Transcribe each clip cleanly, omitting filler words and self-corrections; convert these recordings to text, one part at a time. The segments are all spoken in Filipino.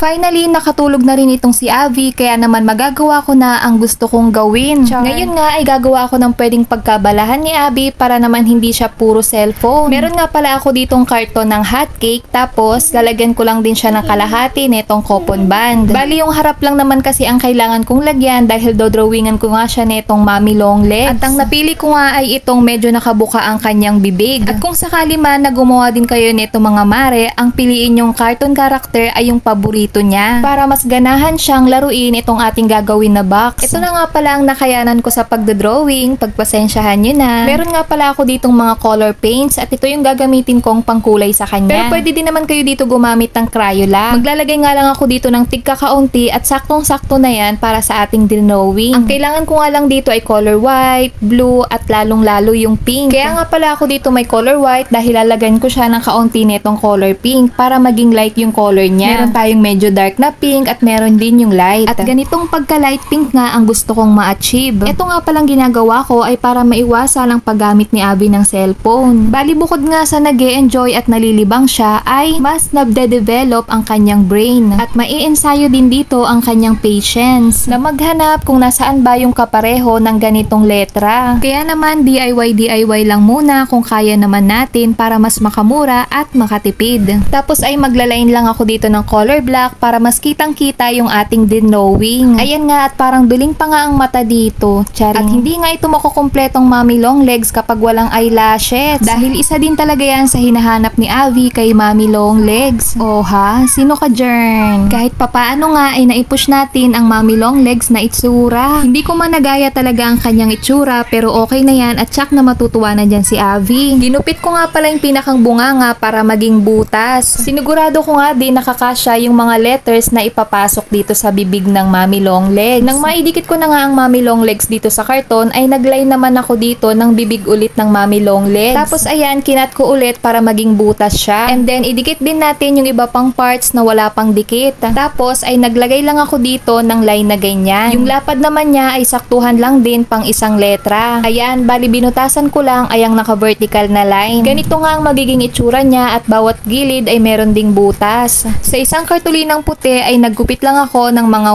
Finally, nakatulog na rin itong si Abby, kaya naman magagawa ko na ang gusto kong gawin. Ngayon nga ay gagawa ako ng pwedeng pagkabalahan ni Abby para naman hindi siya puro cellphone. Meron nga pala ako ditong karton ng hotcake, tapos lalagyan ko lang din siya ng kalahati netong coupon band. Bali yung harap lang naman kasi ang kailangan kong lagyan dahil dodrawingan ko nga siya netong mommy long legs. At ang napili ko nga ay itong medyo nakabuka ang kanyang bibig. At kung sakali man na gumawa din kayo nito mga mare, ang piliin yung cartoon character ay yung paborito niya para mas ganahan siyang laruin itong ating gagawin na box. Ito na nga pala ang nakayanan ko sa pagdodrawing, pagpasensyahan nyo na. Meron nga pala ako ditong mga color paints at ito yung gagamitin kong pangkulay sa kanya. Pero pwede din naman kayo dito gumamit ng Crayola. Maglalagay nga lang ako dito ng tigka kaunti at saktong-sakto na yan para sa ating drawing. Ang kailangan ko nga lang dito ay color white, blue at lalong-lalo yung pink. Kaya nga pala ako dito may color white dahil lalagyan ko siya ng kaunti netong color pink para maging light yung color niya. Meron tayong medyo dark na pink at meron din yung light. At ganitong pagka-light pink nga ang gusto kong ma-achieve. Ito nga palang ginagawa ko ay para maiwasan ang paggamit ni Abby ng cellphone. Bali bukod nga sa nag-e-enjoy at nalilibang siya ay mas nabde-develop ang kanyang brain. At mai-ensayo din dito ang kanyang patience na maghanap kung nasaan ba yung kapareho ng ganitong letra. Kaya naman DIY lang muna kung kaya naman natin para mas makamura at makatipid. Tapos ay maglaline lang ako dito ng color black para mas kitang-kita yung ating drawing. Ayan nga at parang duling pa nga ang mata dito. Charing. At hindi nga ito makukumpletong mommy long legs kapag walang eyelashes. Dahil isa din talaga yan sa hinahanap ni Abby kay mommy long legs. Oh ha? Sino ka dyan? Kahit papaano nga ay naipush natin ang mommy long legs na itsura. Hindi ko man nagaya talaga ang kanyang itsura pero okay na yan at tsak na matutuwa na dyan si Abby. Ginupit ko nga pala yung pinakang bunganga para maging butas. Sinigurado ko nga din nakakasya yung mga letters na ipapasok dito sa bibig ng mommy long legs. Nang maidikit ko na nga ang mommy long legs dito sa karton ay nagline naman ako dito ng bibig ulit ng mommy long legs. Tapos ayan, kinat ko ulit para maging butas siya. And then idikit din natin yung iba pang parts na wala pang dikit. Tapos ay naglagay lang ako dito ng line na ganyan. Yung lapad naman niya ay saktuhan lang din pang isang letra. Ayan, bali binutasan ko lang ay ang naka-vertical na line. Ganito nga ang magiging itsura niya at bawat gilid ay meron ding butas. Sa isang kartulinang puti ay naggupit lang ako ng mga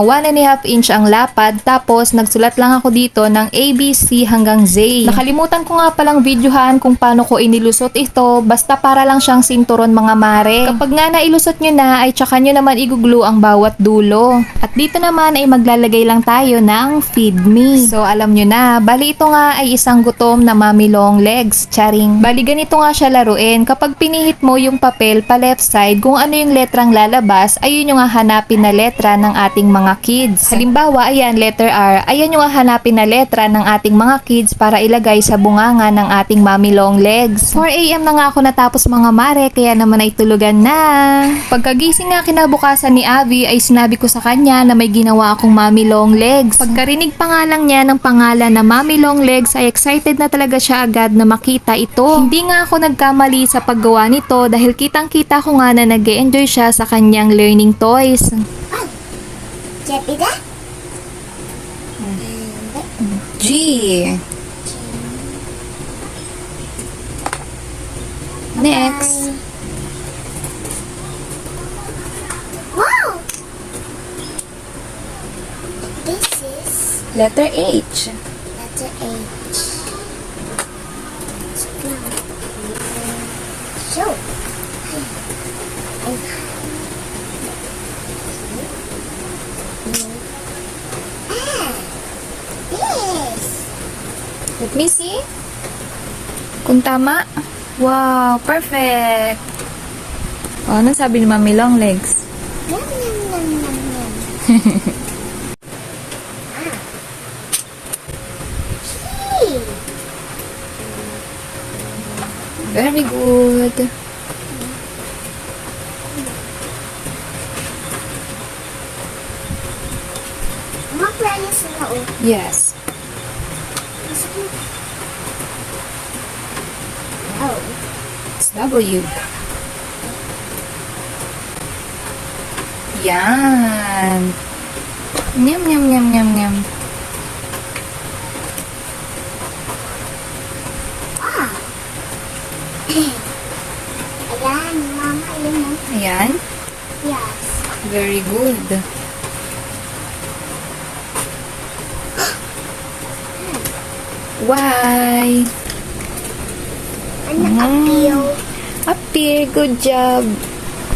1.5 inch ang lapad tapos nagsulat lang ako dito ng A, B, C hanggang Z. Nakalimutan ko nga palang videohan kung paano ko inilusot ito basta para lang siyang sinturon mga mare. Kapag nga nailusot nyo na ay tsaka nyo naman iguglo ang bawat dulo. At dito naman ay maglalagay lang tayo ng feed me. So alam nyo na, bali ito nga ay isang gutom na mommy long legs. Charing. Bali ganito nga siya laruin. Kapag pinihit mo yung papel pa left side, kung ano yung letrang lalabas, ayun yung hahanapin na letra ng ating mga kids. Halimbawa, ayan, letter R. Ayan yung hahanapin na letra ng ating mga kids para ilagay sa bunganga ng ating mommy long legs. 4 AM na nga ako natapos mga mare, kaya naman ay tulugan na. Pagkagising nga kinabukasan ni Abby ay sinabi ko sa kanya na may ginawa akong mommy long legs. Pagkarinig pa nga lang niya ng pangalan na mommy long legs ay excited na talaga siya agad na makita ito. Hindi nga ako nagkamali sa paggawa nito dahil kitang-kita ko nga na nag-e-enjoy siya sa kanyang learning toys. G. Next. Wow! This is Letter H. letter H. So, this. Let me see. Kung tama. Wow, perfect. Oh, ano sabi ni Mommy Long Legs? Yum, yum, yum, yum, yum. Gee. Very good. Mag-promise na ako. Yes. Oh. It's W. Yan. Nyam, nyam, nyam, nyam, nyam. Ayan, mama, yun mo. Ayan. Yes. Very good. Why? Ano, appeal? Appear, good job.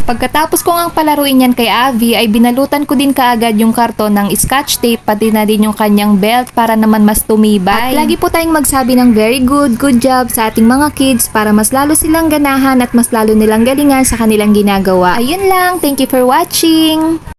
Pagkatapos ko ngang palaruin yan kay Avi, ay binalutan ko din kaagad yung karton ng scotch tape, pati na din yung kanyang belt para naman mas tumibay. At lagi po tayong magsabi ng very good, good job sa ating mga kids para mas lalo silang ganahan at mas lalo nilang galingan sa kanilang ginagawa. Ayun lang, thank you for watching!